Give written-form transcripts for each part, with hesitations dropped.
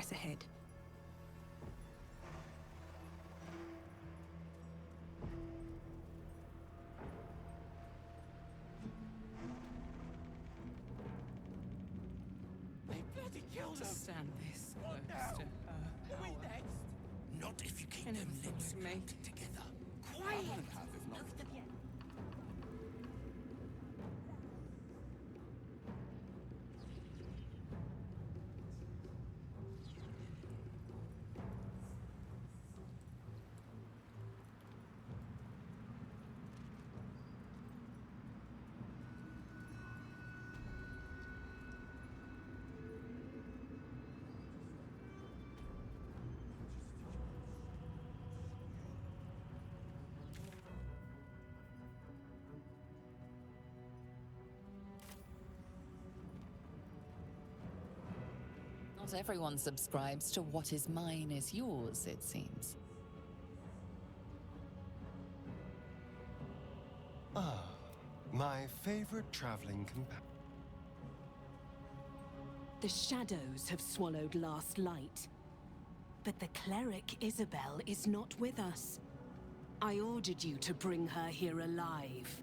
press ahead. They bloody killed To him! stand this close now? to her Who are we power. next? Not if you keep I them never thought lips to make. clamped together. Quiet! Have if not. Not everyone subscribes to what is mine is yours, it seems. My favorite traveling companion. The shadows have swallowed last light. But the cleric Isabel is not with us. I ordered you to bring her here alive.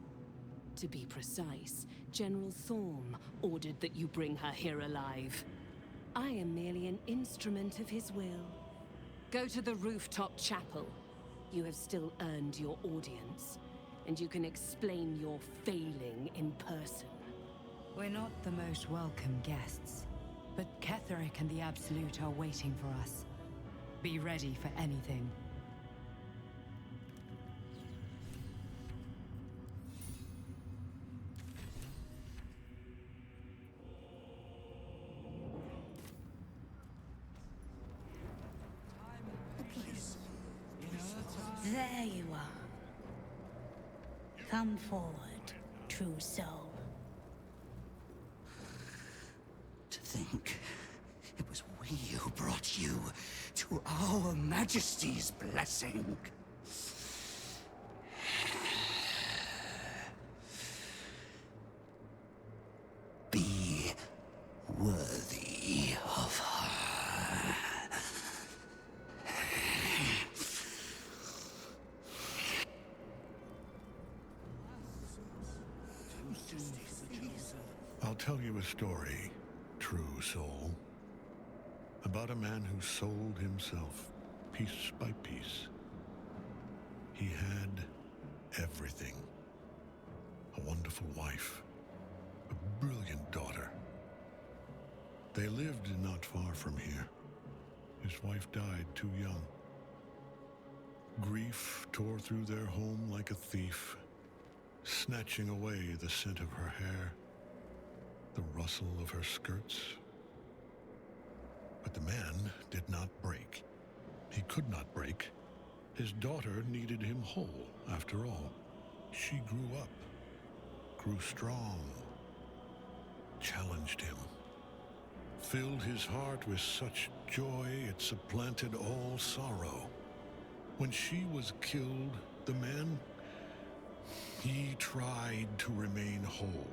To be precise, General Thorm ordered that you bring her here alive. I am merely an instrument of his will. Go to the rooftop chapel. You have still earned your audience, and you can explain your failing in person. We're not the most welcome guests, but Ketheric and the Absolute are waiting for us. Be ready for anything. There you are. Come forward, true soul. To think it was we who brought you to our Majesty's blessing. Be worthy of her. I'll tell you a story, true soul, about a man who sold himself piece by piece. He had everything. A wonderful wife, a brilliant daughter. They lived not far from here. His wife died too young. Grief tore through their home like a thief, snatching away the scent of her hair, the rustle of her skirts. But the man did not break. He could not break. His daughter needed him whole, after all. She grew up, grew strong, challenged him, filled his heart with such joy it supplanted all sorrow. When she was killed, the man, he tried to remain whole.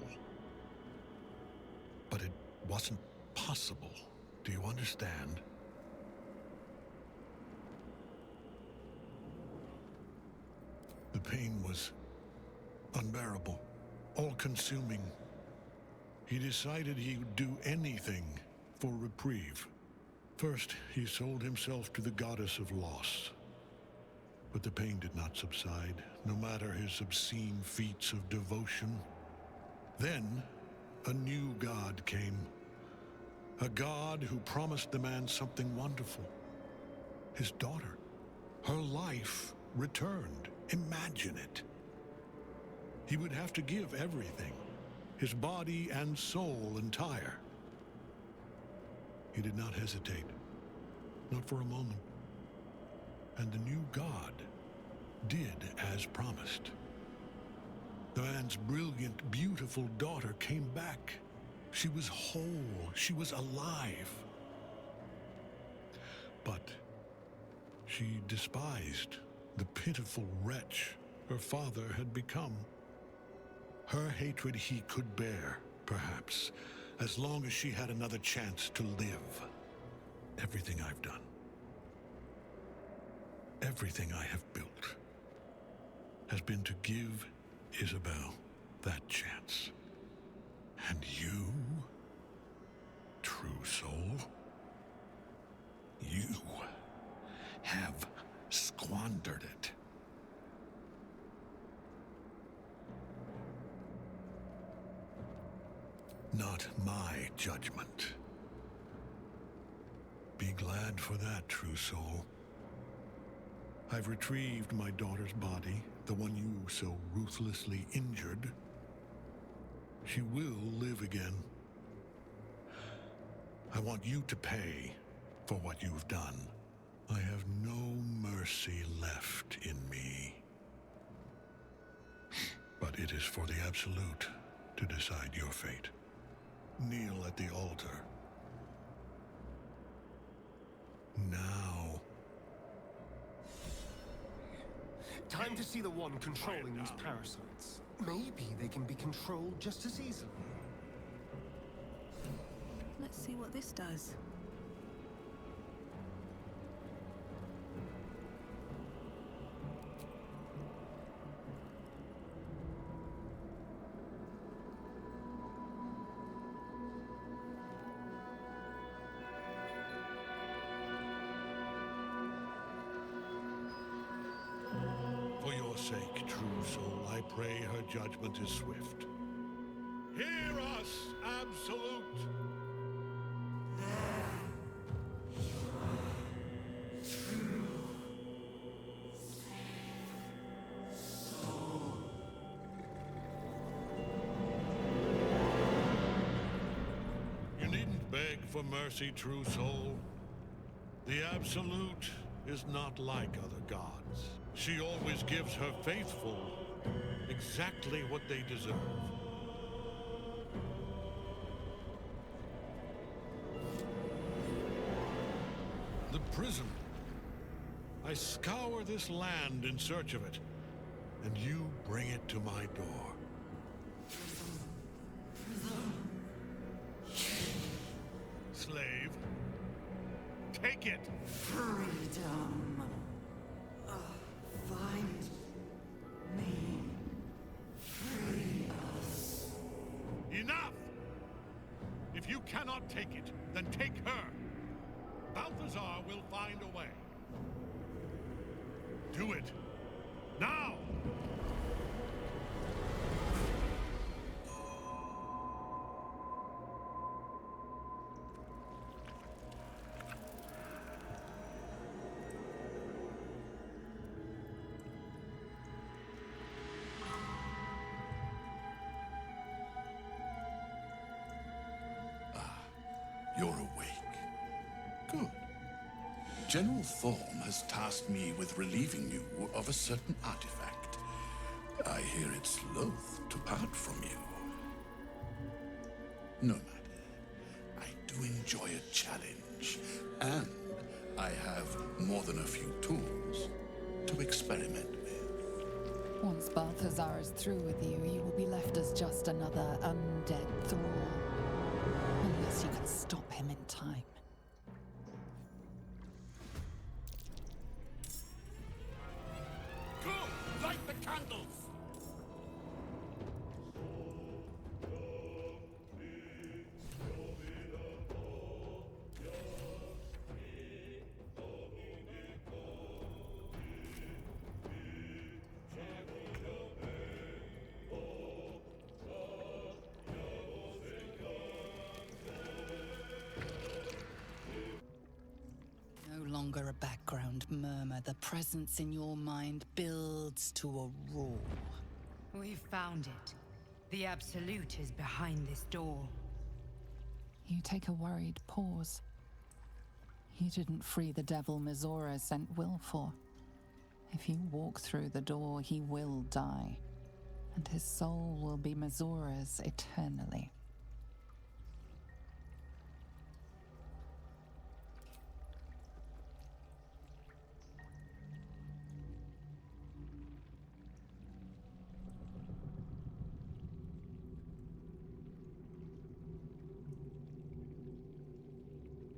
But it wasn't possible. Do you understand? The pain was unbearable, all-consuming. He decided he would do anything for reprieve. First, he sold himself to the goddess of loss. But the pain did not subside, no matter his obscene feats of devotion. Then, a new god came. A god who promised the man something wonderful. His daughter. Her life returned. Imagine it. He would have to give everything. His body and soul entire. He did not hesitate. Not for a moment. And the new god did as promised. The man's brilliant, beautiful daughter came back. She was whole. She was alive. But she despised the pitiful wretch her father had become. Her hatred he could bear, perhaps, as long as she had another chance to live. everything I've done, everything I have built, has been to give Isabel that chance. And you, true soul, you have squandered it. Not my judgment. Be glad for that, true soul. I've retrieved my daughter's body, the one you so ruthlessly injured. She will live again. I want you to pay for what you've done. I have no mercy left in me. But it is for the Absolute to decide your fate. Kneel at the altar. Now. Time to see the one controlling these parasites. Maybe they can be controlled just as easily. Let's see what this does. For your sake, true soul, I pray her judgment is swift. Hear us, Absolute! You needn't beg for mercy, true soul. The Absolute is not like other gods. She always gives her faithful exactly what they deserve. The prism. I scour this land in search of it, and you bring it to my door. Slave, take it! Freedom. Find me. Free us. Enough! If you cannot take it, then take her. Balthazar will find a way. Do it. Now! You're awake. Good. General Thorm has tasked me with relieving you of a certain artifact. I hear it's loath to part from you. No matter. I do enjoy a challenge, and I have more than a few tools to experiment with. Once Balthazar is through with you, you will be left as just another undead thrall. Unless you can stop him in time. Go! Light the candles! No longer a background murmur. The presence in your mind builds to a roar. We've found it. The Absolute is behind this door. You take a worried pause. You didn't free the devil Mizora sent Will for. If you walk through the door, he will die. And his soul will be Mizora's eternally.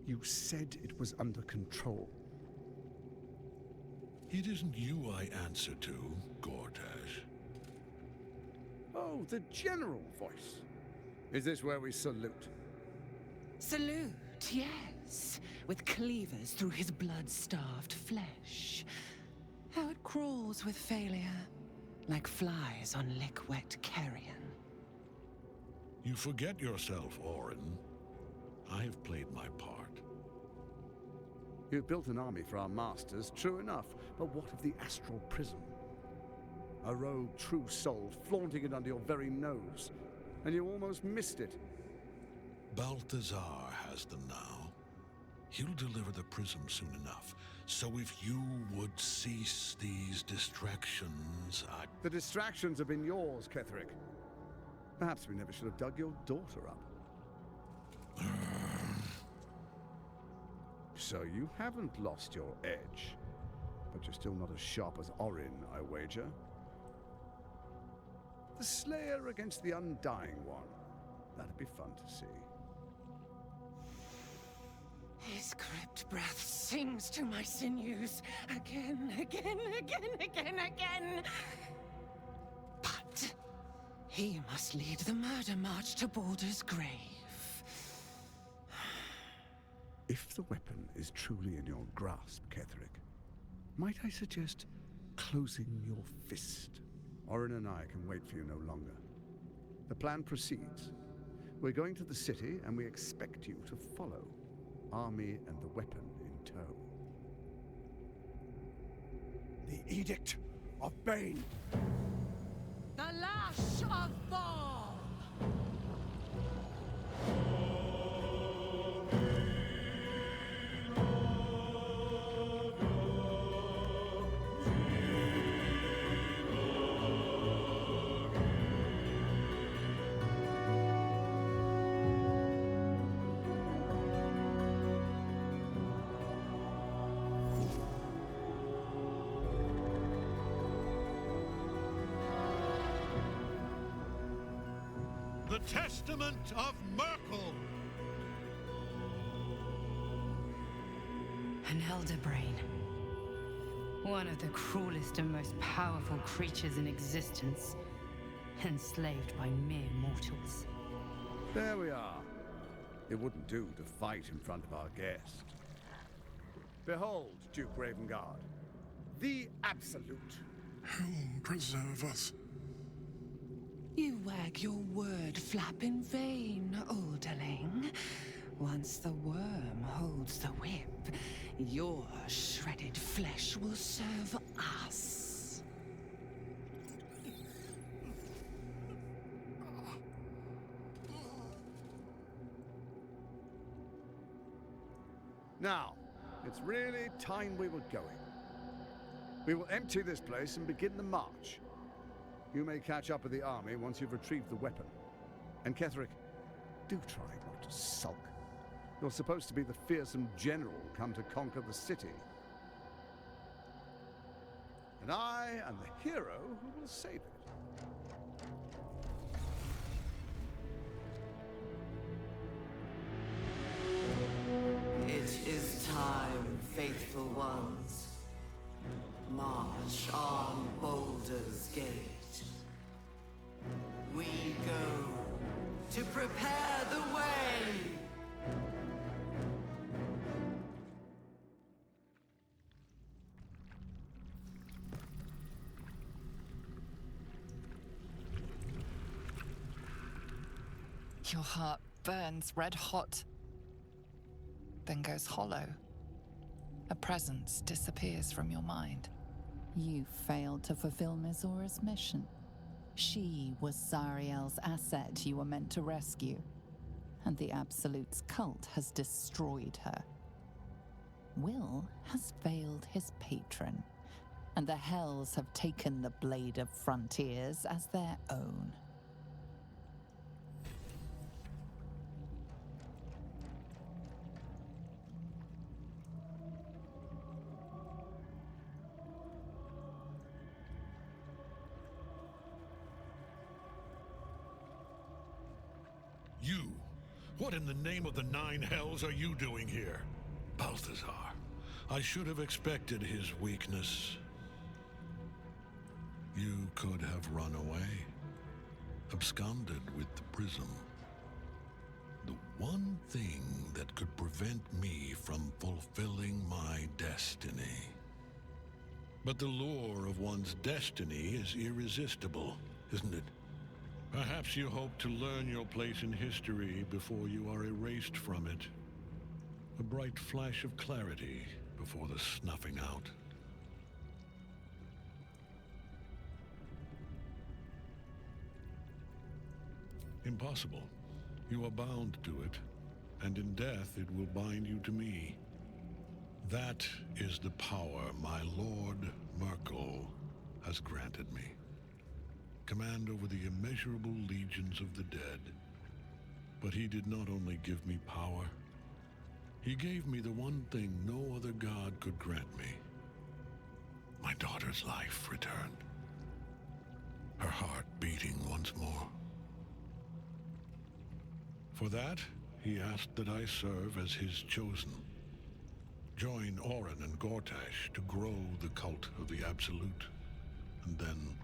You said it was under control. It isn't you I answer to, Gortash. Oh, the general voice. Is this where we salute? Salute, yes, with cleavers through his blood-starved flesh. How it crawls with failure, like flies on lick-wet carrion. You forget yourself, Orin. I have played my part. You've built an army for our masters, true enough, but what of the astral prism? A rogue true soul flaunting it under your very nose, and you almost missed it. Balthazar has them now. He'll deliver the prism soon enough. So if you would cease these distractions, The distractions have been yours, Ketheric. Perhaps we never should have dug your daughter up. So you haven't lost your edge, but you're still not as sharp as Orin, I wager. The Slayer against the Undying One. That'd be fun to see. His crypt breath sings to my sinews again, again, again, again, again. But he must lead the murder march to Baldur's grave. If the weapon is truly in your grasp, Ketheric, might I suggest closing your fist? Orin and I can wait for you no longer. The plan proceeds. We're going to the city, and we expect you to follow. Army and the weapon in tow. The Edict of Bane. The lash of Thorm! The Testament of Merkel! An elder brain. One of the cruelest and most powerful creatures in existence. Enslaved by mere mortals. There we are. It wouldn't do to fight in front of our guest. Behold, Duke Ravengard. The Absolute. Helm preserve us. You wag your word flap in vain, olderling. Once the worm holds the whip, your shredded flesh will serve us. Now, it's really time we were going. We will empty this place and begin the march. You may catch up with the army once you've retrieved the weapon. And Ketheric, do try not to sulk. You're supposed to be the fearsome general come to conquer the city. And I am the hero who will save it. It is time, faithful ones. March on Baldur's Gate. We go to prepare the way! Your heart burns red hot, then goes hollow. A presence disappears from your mind. You failed to fulfill Mizora's mission. She was Zariel's asset you were meant to rescue, and the Absolute's cult has destroyed her. Will has failed his patron, and the Hells have taken the Blade of Frontiers as their own. You, What in the name of the nine hells are you doing here? Balthazar, I should have expected his weakness. You could have run away, absconded with the prism. The one thing that could prevent me from fulfilling my destiny. But the lure of one's destiny is irresistible, isn't it? Perhaps you hope to learn your place in history before you are erased from it. A bright flash of clarity before the snuffing out. Impossible. You are bound to it, and in death it will bind you to me. That is the power my Lord Merkel has granted me. Command over the immeasurable legions of the dead. But he did not only give me power, he gave me the one thing no other god could grant me. My daughter's life returned. Her heart beating once more. For that, he asked that I serve as his chosen. Join Orin and Gortash to grow the cult of the Absolute, and then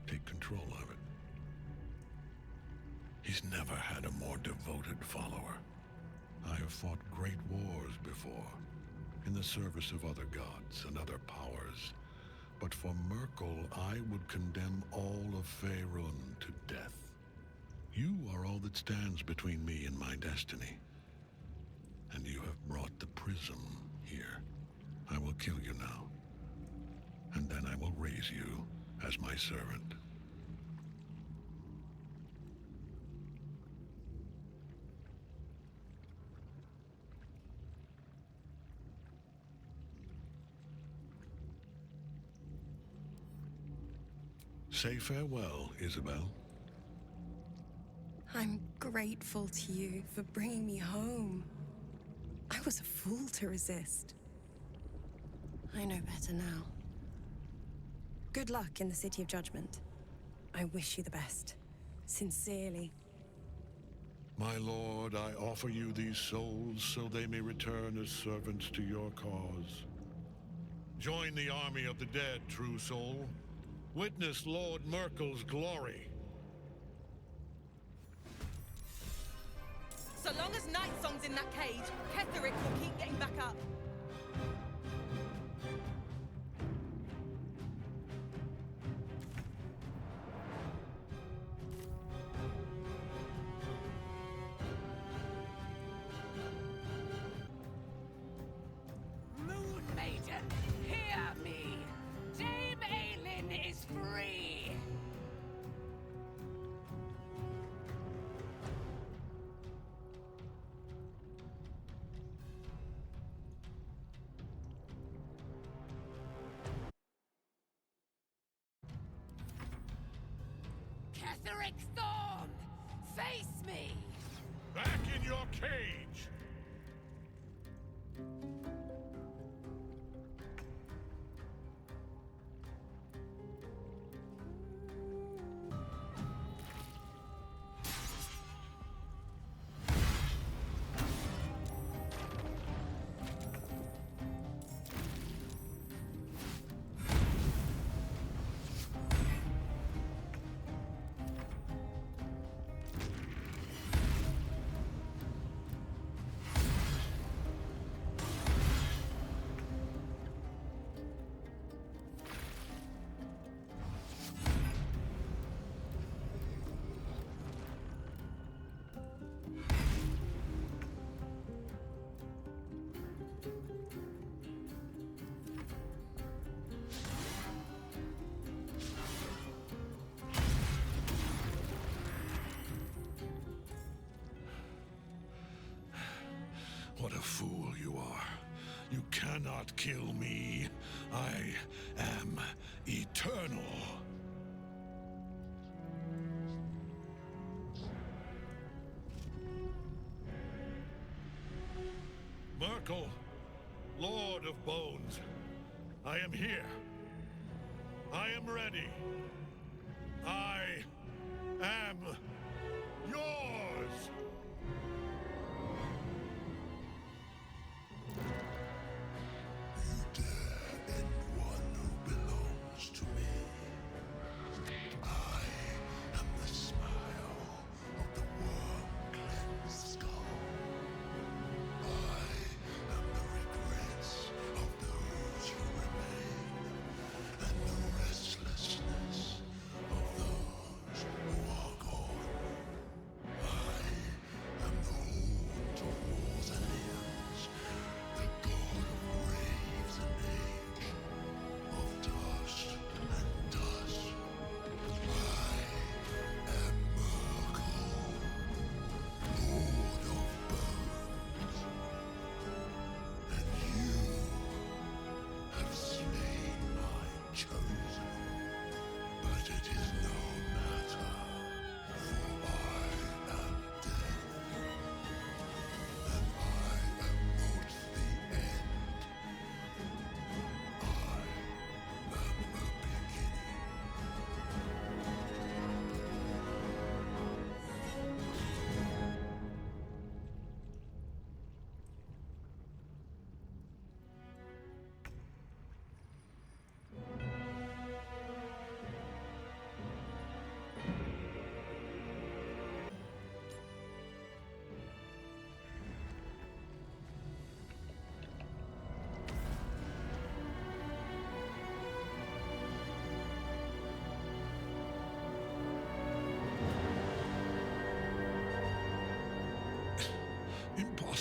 take control of it. He's never had a more devoted follower. I have fought great wars before, in the service of other gods and other powers. But for Merkel, I would condemn all of Faerun to death. You are all that stands between me and my destiny. And you have brought the prism here. I will kill you now. And then I will raise you as my servant. Say farewell, Isabel. I'm grateful to you for bringing me home. I was a fool to resist. I know better now. Good luck in the City of Judgment. I wish you the best. Sincerely. My lord, I offer you these souls so they may return as servants to your cause. Join the army of the dead, true soul. Witness Lord Merkel's glory. So long as Night Song's in that cage, Ketheric will keep getting back up. Moon Maiden, hear me! Dame Aelin is free! Ketheric Thorm! Face me! Back in your cage! What a fool you are. You cannot kill me. I am eternal. Merkel, Lord of Bones, I am here. I am ready. I am yours.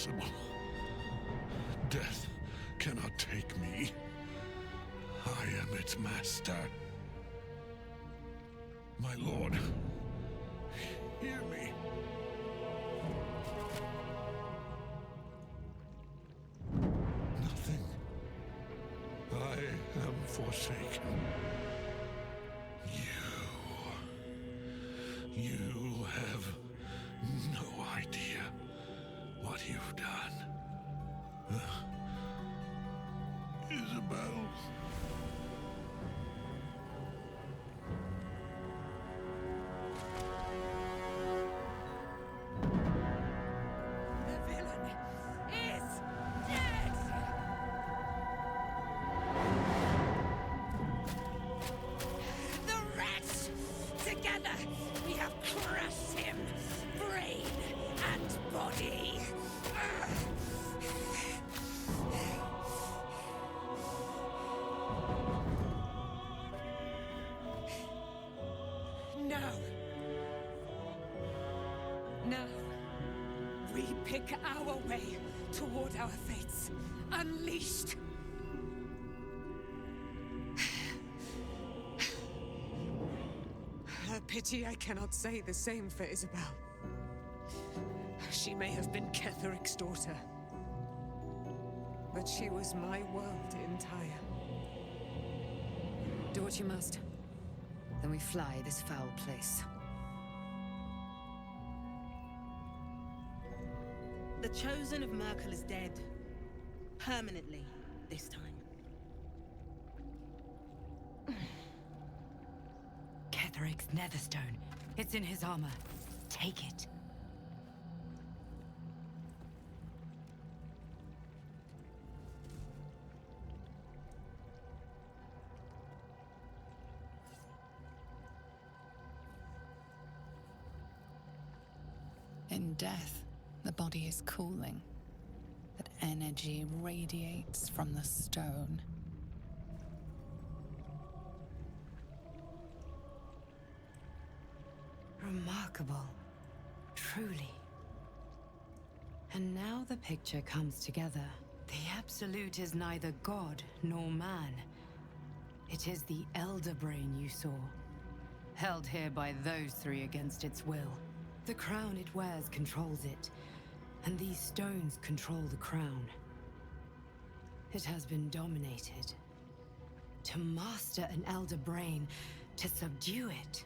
impossible. Death cannot take me. I am its master. My lord, hear me. Nothing. I am forsaken. You have no idea what you've done. Isabel. The villain is dead! The rats! Together, we have crushed him, brain and body. Now. Now. We pick our way toward our fates. Unleashed. A pity I cannot say the same for Isabel. She may have been Ketheric's daughter, but she was my world entire. Do what you must. Then we fly this foul place. The Chosen of Merkel is dead. Permanently, this time. Ketheric's Netherstone. It's in his armor. Take it. In death, the body is cooling, but energy radiates from the stone. Remarkable. Truly. And now the picture comes together. The Absolute is neither god nor man. It is the Elder Brain you saw, held here by those three against its will. The crown it wears controls it, and these stones control the crown. It has been dominated. To master an Elder Brain, to subdue it.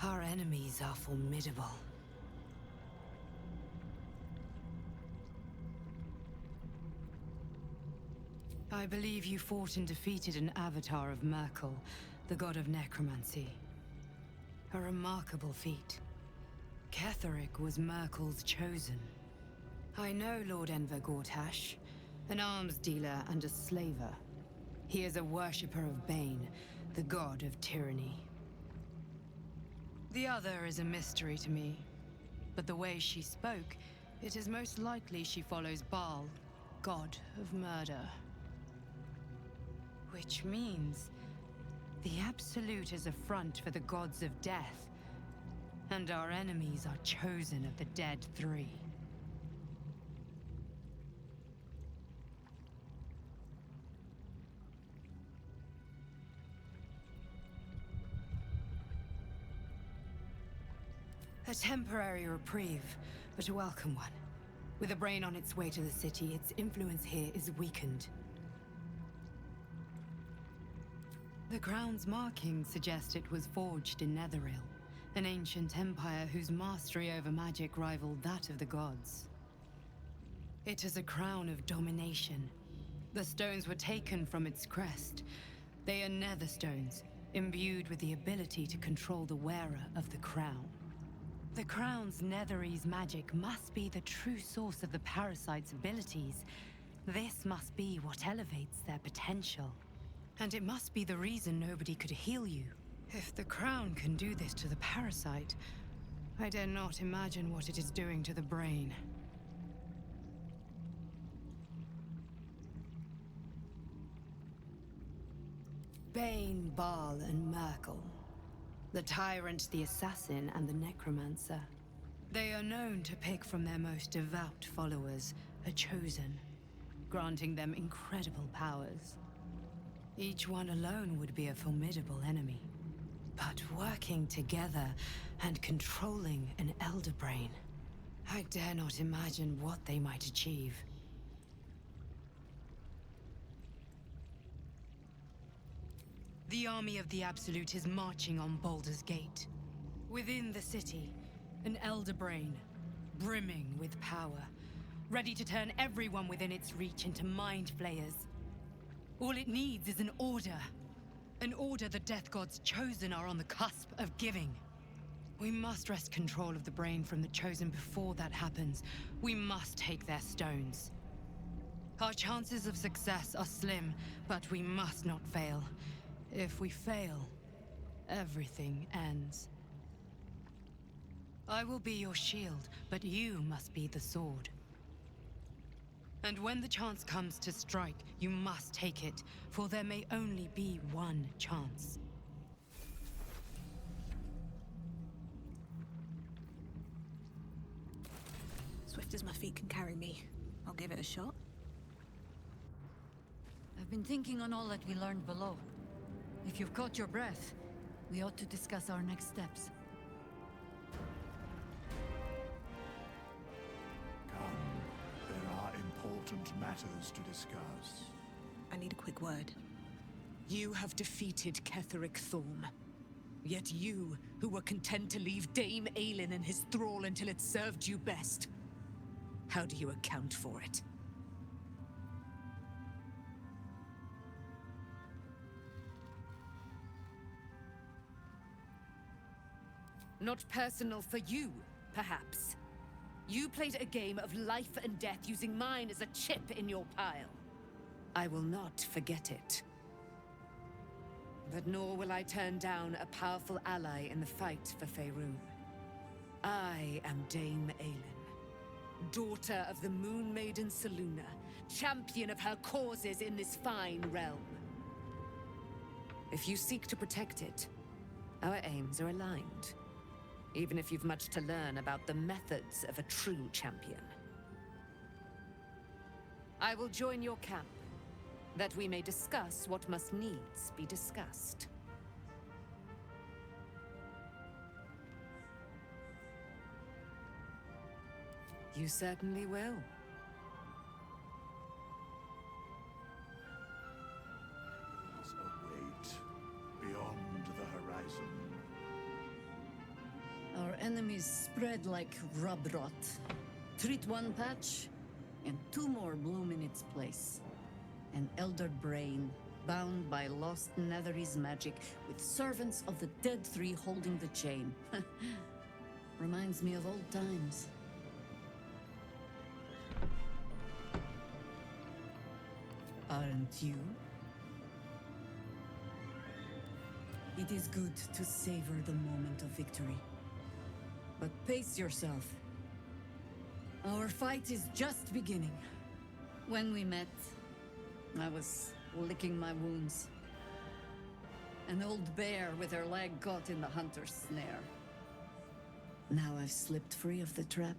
Our enemies are formidable. I believe you fought and defeated an avatar of Merkel, the god of necromancy. A remarkable feat. Ketheric was Merkel's chosen. I know Lord Enver Gortash, an arms dealer and a slaver. He is a worshipper of Bane, the god of tyranny. The other is a mystery to me, but the way she spoke, it is most likely she follows Baal, god of murder. Which means the Absolute is a front for the gods of death, and our enemies are chosen of the dead three. A temporary reprieve, but a welcome one. With a brain on its way to the city, its influence here is weakened. The crown's markings suggest it was forged in Netheril, an ancient empire whose mastery over magic rivaled that of the gods. It is a crown of domination. The stones were taken from its crest. They are nether stones, imbued with the ability to control the wearer of the crown. The crown's Netherese magic must be the true source of the parasite's abilities. This must be what elevates their potential. And it must be the reason nobody could heal you. If the crown can do this to the parasite, I dare not imagine what it is doing to the brain. Bane, Baal, and Merkel. The tyrant, the assassin, and the necromancer. They are known to pick from their most devout followers a chosen, granting them incredible powers. Each one alone would be a formidable enemy. But working together and controlling an Elder Brain, I dare not imagine what they might achieve. The army of the Absolute is marching on Baldur's Gate. Within the city, an Elder Brain, brimming with power, ready to turn everyone within its reach into mind flayers. All it needs is an order. An order the Death God's chosen are on the cusp of giving. We must wrest control of the brain from the chosen before that happens. We must take their stones. Our chances of success are slim, but we must not fail. If we fail, everything ends. I will be your shield, but you must be the sword. And when the chance comes to strike, you must take it, for there may only be one chance. Swift as my feet can carry me. I'll give it a shot. I've been thinking on all that we learned below. If you've caught your breath, we ought to discuss our next steps. There are important matters to discuss. I need a quick word. You have defeated Ketheric Thorm. Yet you, who were content to leave Dame Aelin in his thrall until it served you best. How do you account for it? Not personal for you, perhaps. You played a game of life and death using mine as a chip in your pile. I will not forget it. But nor will I turn down a powerful ally in the fight for Faerun. I am Dame Aelin, daughter of the Moon Maiden Selûne, champion of her causes in this fine realm. If you seek to protect it, our aims are aligned. Even if you've much to learn about the methods of a true champion. I will join your camp, that we may discuss what must needs be discussed. You certainly will. There's a weight beyond the horizon. Our enemies spread like rub rot. Treat one patch, and two more bloom in its place. An elder brain, bound by lost Netherese magic, with servants of the Dead Three holding the chain. Reminds me of old times. Aren't you? It is good to savor the moment of victory. But pace yourself. Our fight is just beginning. When we met, I was licking my wounds. An old bear with her leg caught in the hunter's snare. Now I've slipped free of the trap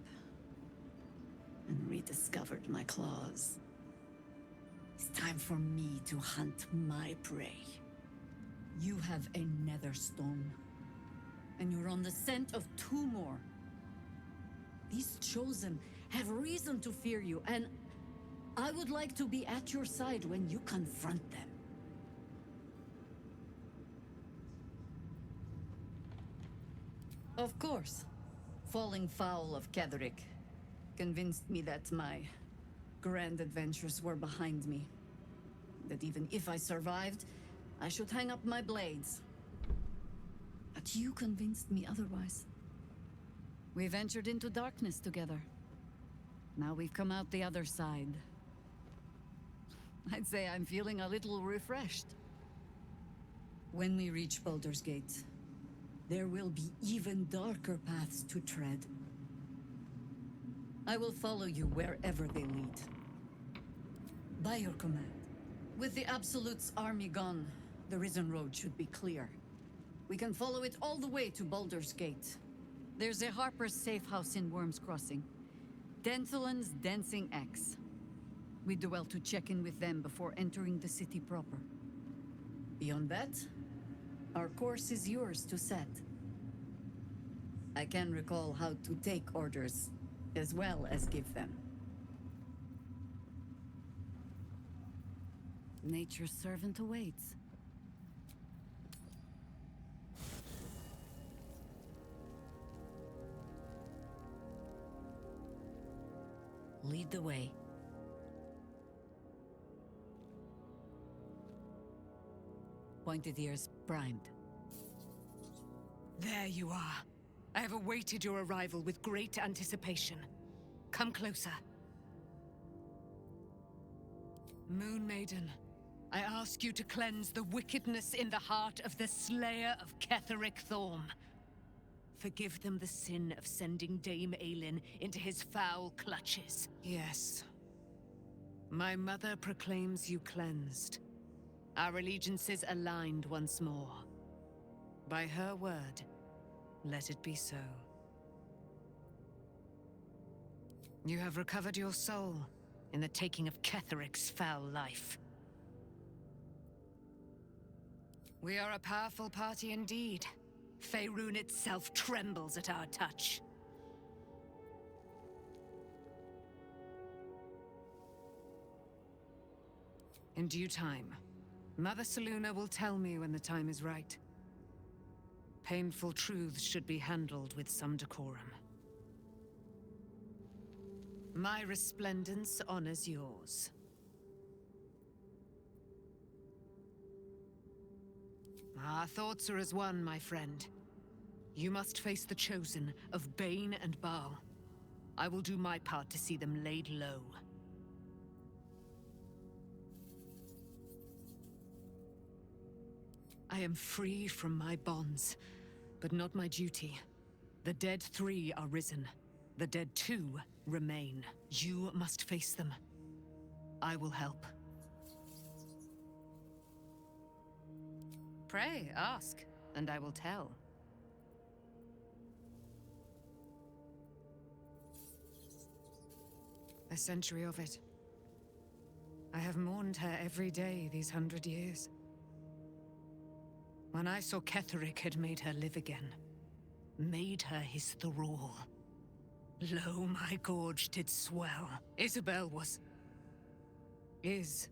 and rediscovered my claws. It's time for me to hunt my prey. You have a nether stone, and you're on the scent of two more. These chosen have reason to fear you, and I would like to be at your side when you confront them. Of course, falling foul of Ketheric convinced me that my grand adventures were behind me. That even if I survived, I should hang up my blades. But you convinced me otherwise. We ventured into darkness together. Now we've come out the other side. I'd say I'm feeling a little refreshed. When we reach Baldur's Gate, there will be even darker paths to tread. I will follow you wherever they lead. By your command. With the Absolute's army gone, the Risen Road should be clear. We can follow it all the way to Baldur's Gate. There's a Harper's safe house in Worm's Crossing. Denthelan's Dancing X. We do well to check in with them before entering the city proper. Beyond that, our course is yours to set. I can recall how to take orders, as well as give them. Nature's servant awaits. Lead the way. Pointed ears primed. There you are. I have awaited your arrival with great anticipation. Come closer. Moon Maiden, I ask you to cleanse the wickedness in the heart of the slayer of Ketheric Thorm. Forgive them the sin of sending Dame Aelin into his foul clutches. Yes. My mother proclaims you cleansed. Our allegiances aligned once more. By her word, let it be so. You have recovered your soul in the taking of Ketheric's foul life. We are a powerful party indeed. Faerun itself trembles at our touch. In due time, Mother Selûne will tell me when the time is right. Painful truths should be handled with some decorum. My resplendence honors yours. Our thoughts are as one, my friend. You must face the Chosen of Bane and Baal. I will do my part to see them laid low. I am free from my bonds, but not my duty. The dead 3 are risen. The dead 2 remain. You must face them. I will help. Pray, ask, and I will tell. A century of it. I have mourned her every day these 100 years. When I saw Ketheric had made her live again, made her his thrall, lo, my gorge did swell. Isabel is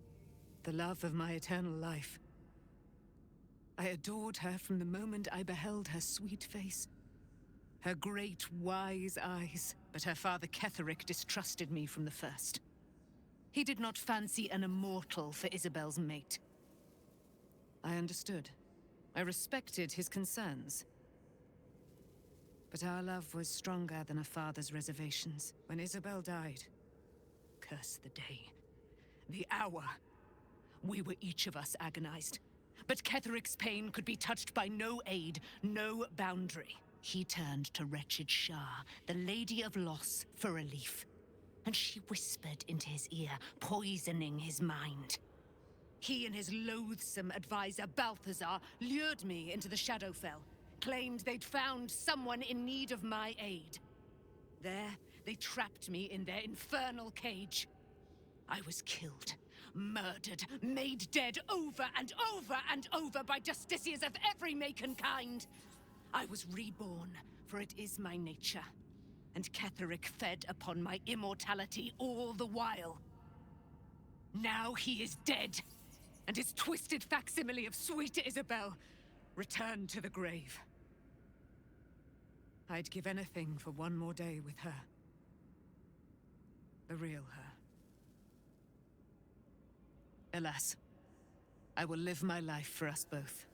the love of my eternal life. I adored her from the moment I beheld her sweet face, her great, wise eyes. But her father Ketheric distrusted me from the first. He did not fancy an immortal for Isabel's mate. I understood. I respected his concerns. But our love was stronger than a father's reservations. When Isabel died, curse the day, the hour, we were each of us agonized. But Ketheric's pain could be touched by no aid, no boundary. He turned to wretched Shah, the Lady of Loss, for relief. And she whispered into his ear, poisoning his mind. He and his loathsome advisor, Balthazar, lured me into the Shadowfell, claimed they'd found someone in need of my aid. There, they trapped me in their infernal cage. I was killed, murdered, made dead over and over and over by justiciars of every make and kind. I was reborn, for it is my nature. And Ketheric fed upon my immortality all the while. Now he is dead, and his twisted facsimile of sweet Isabel returned to the grave. I'd give anything for one more day with her. The real her. Alas, I will live my life for us both.